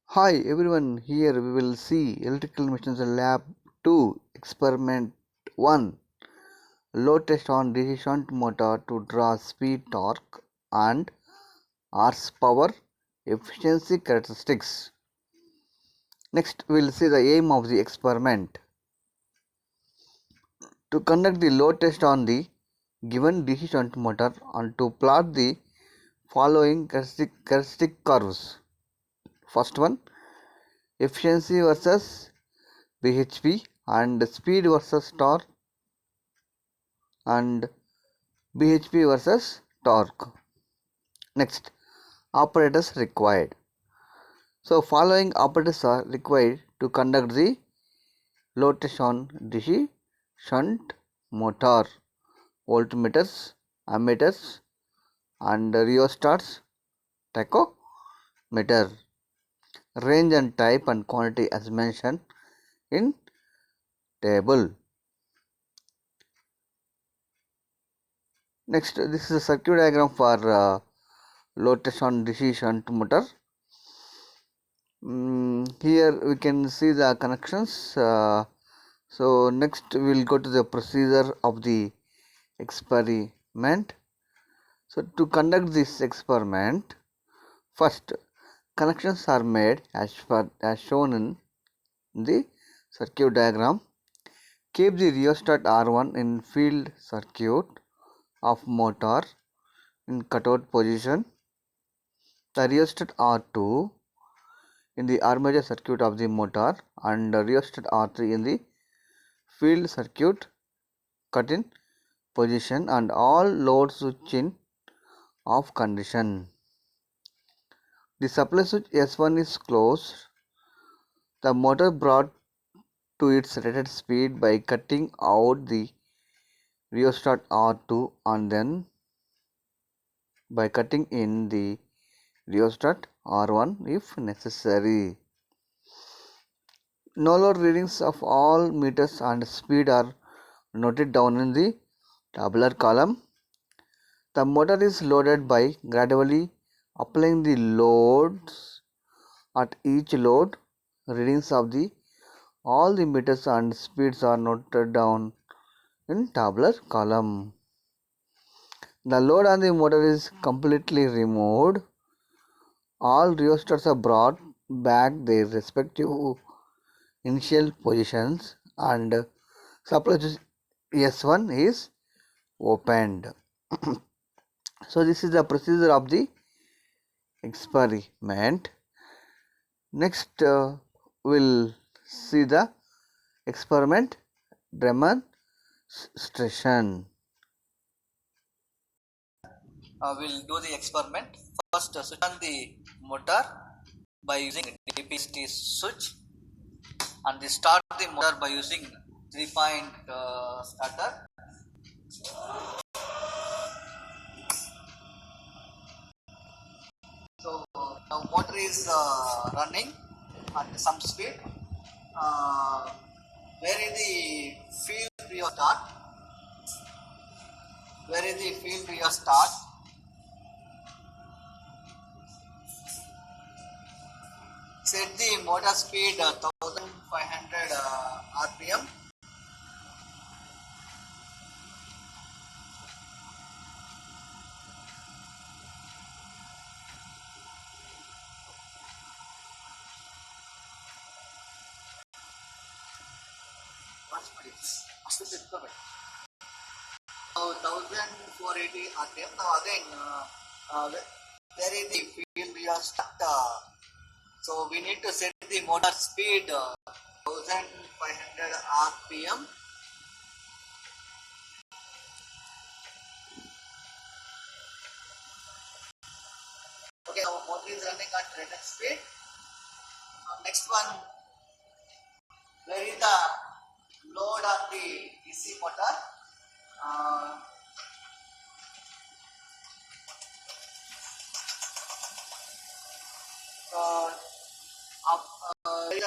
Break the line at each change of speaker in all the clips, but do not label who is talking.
Hi everyone, here we will see Electrical Machines Lab 2 Experiment 1 Load test on DC shunt motor to draw speed, torque and horsepower efficiency characteristics. Next we will see the aim of the experiment. To conduct the load test on the given DC shunt motor and to plot the following characteristic curves. First one, efficiency versus bhp and speed versus torque and bhp versus torque. Next, operators required. So following operators are required to conduct the load test on DC shunt motor: voltmeters, ammeters and rheostats, tachometer. Range and type and quantity as mentioned in table. Next, this is a circuit diagram for load test on DC shunt motor. Here we can see the connections. So next we will go to the procedure of the experiment. So to conduct this experiment, first connections are made as shown in the circuit diagram. Keep the rheostat R1 in field circuit of motor in cutout position. The rheostat R2 in the armature circuit of the motor and rheostat R3 in the field circuit cut in position and all load switch in off condition. The supply switch S1 is closed. The motor brought to its rated speed by cutting out the rheostat R2 and then by cutting in the rheostat R1 if necessary. No load readings of all meters and speed are noted down in the tabular column. The motor is loaded by gradually applying the loads at each load. Readings of all the meters and speeds are noted down in tabular column. The load on the motor is completely removed. All rheostats are brought back their respective initial positions and supply switch S1 is opened. So this is the procedure of the experiment. Next we'll see the experiment demonstration. We'll do the experiment. First switch on the motor by using DPST switch and start the motor by using 3-point starter. So the motor is running at some speed. Where is the field rheostat? Where is the field rheostat? Set the motor speed 1500 RPM. So 1480 RPM. Now again, there is the field rheostat. So we need to set the motor speed 1500 RPM. Okay, our motor is running at rated speed. Next one, where is the load on the DC motor? Read a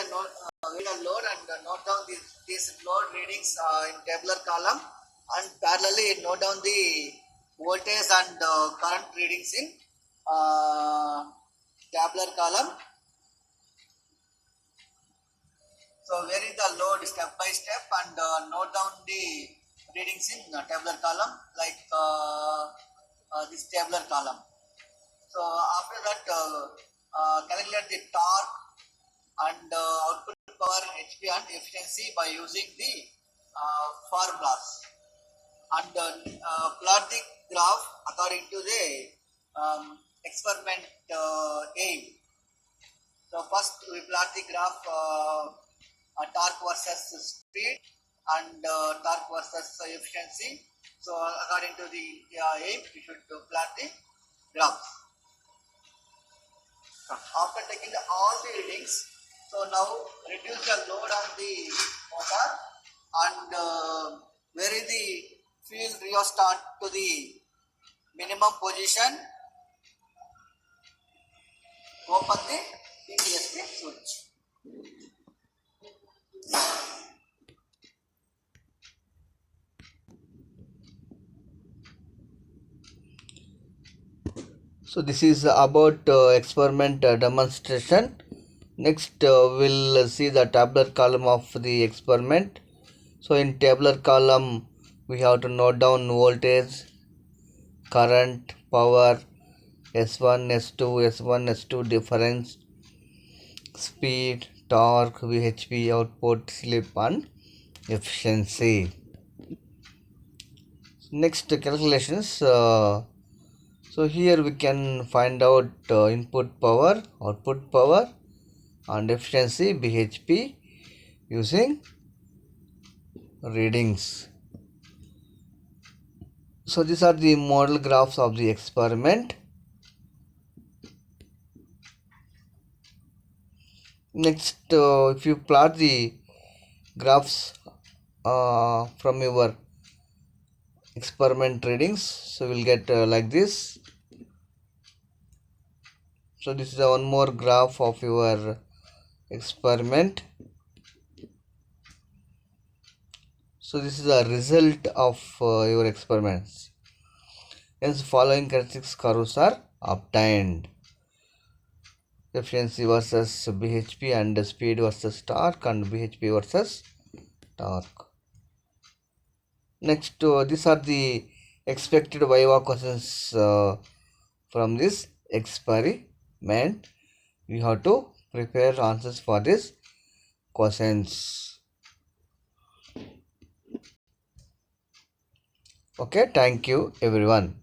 load and note down these load readings in tabular column, and parallelly note down the voltage and current readings in tabular column. So where is the load step by step, and note down the readings in tabular column, like this tabular column. So after that, calculate the torque and output power, HP and efficiency by using the formulas, and plot the graph according to the experiment aim. So first we plot the graph torque versus speed and torque versus efficiency. So according to the aim, we should plot the graphs. After taking all the readings, so now reduce the load on the motor, and where is the field rheostat to the minimum position, open the PTSP switch. So this is about experiment demonstration. Next we'll see the tabular column of the experiment. So in tabular column we have to note down voltage, current, power, S1, S2, S1, S2 difference, speed, torque, VHP, output, slip and efficiency. Next calculations. So here we can find out input power, output power and efficiency BHP using readings. So these are the model graphs of the experiment. Next, if you plot the graphs from your experiment readings, so we'll get like this. So this is one more graph of your experiment. So this is the result of your experiments. Hence following characteristics curves are obtained: efficiency versus BHP, and speed versus torque, and BHP versus torque. Next, these are the expected Viva questions from this experiment. We have to prepare answers for this questions. Okay, thank you everyone.